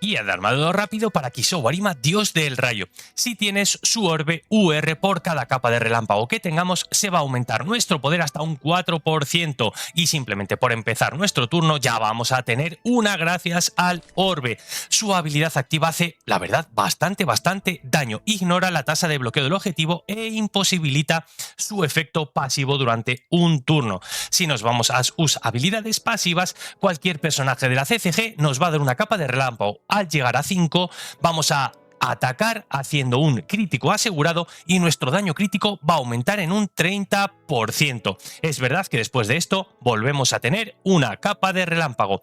Y el armado rápido para Kisowarima, dios del rayo. Si tienes su orbe UR por cada capa de relámpago que tengamos, se va a aumentar nuestro poder hasta un 4%. Y simplemente por empezar nuestro turno ya vamos a tener una gracias al orbe. Su habilidad activa hace, la verdad, bastante daño. Ignora la tasa de bloqueo del objetivo e imposibilita su efecto pasivo durante un turno. Si nos vamos a sus habilidades pasivas, cualquier personaje de la CCG nos va a dar una capa de relámpago. Al llegar a 5, vamos a atacar haciendo un crítico asegurado y nuestro daño crítico va a aumentar en un 30%. Es verdad que después de esto volvemos a tener una capa de relámpago.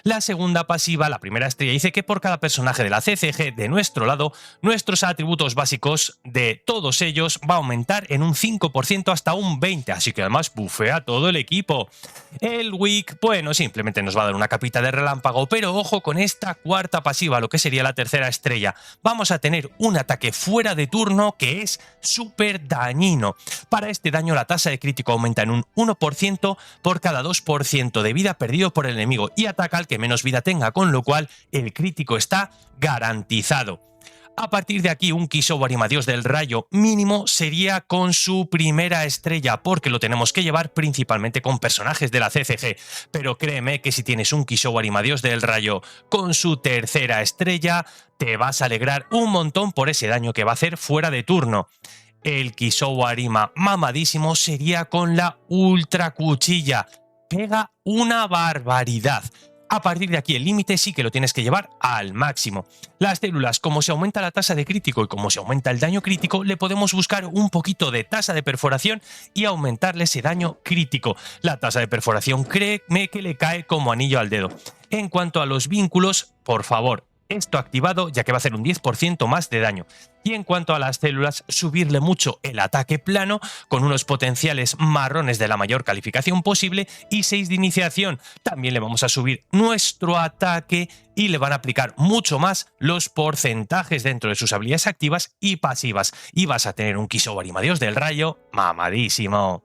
La segunda pasiva, la primera estrella, dice que por cada personaje de la CCG de nuestro lado, nuestros atributos básicos de todos ellos va a aumentar en un 5% hasta un 20%, así que además bufea todo el equipo. El Wick, bueno, simplemente nos va a dar una capita de relámpago, pero ojo con esta cuarta pasiva, lo que sería la tercera estrella. Vamos a tener un ataque fuera de turno que es súper dañino. Para este daño la tasa de crítico aumenta en un 1% por cada 2% de vida perdido por el enemigo y ataca al que menos vida tenga, con lo cual el crítico está garantizado. A partir de aquí, un Kisowarima dios del rayo mínimo sería con su primera estrella, porque lo tenemos que llevar principalmente con personajes de la CCG. Pero créeme que si tienes un Kisowarima dios del rayo con su tercera estrella, te vas a alegrar un montón por ese daño que va a hacer fuera de turno. El Kisowarima mamadísimo sería con la ultra cuchilla. Pega una barbaridad. A partir de aquí el límite sí que lo tienes que llevar al máximo. Las células, como se aumenta la tasa de crítico y como se aumenta el daño crítico, le podemos buscar un poquito de tasa de perforación y aumentarle ese daño crítico. La tasa de perforación, créeme que le cae como anillo al dedo. En cuanto a los vínculos, por favor, esto activado ya que va a hacer un 10% más de daño. Y en cuanto a las células, subirle mucho el ataque plano con unos potenciales marrones de la mayor calificación posible y 6 de iniciación. También le vamos a subir nuestro ataque y le van a aplicar mucho más los porcentajes dentro de sus habilidades activas y pasivas. Y vas a tener un Kisowarima dios del rayo mamadísimo.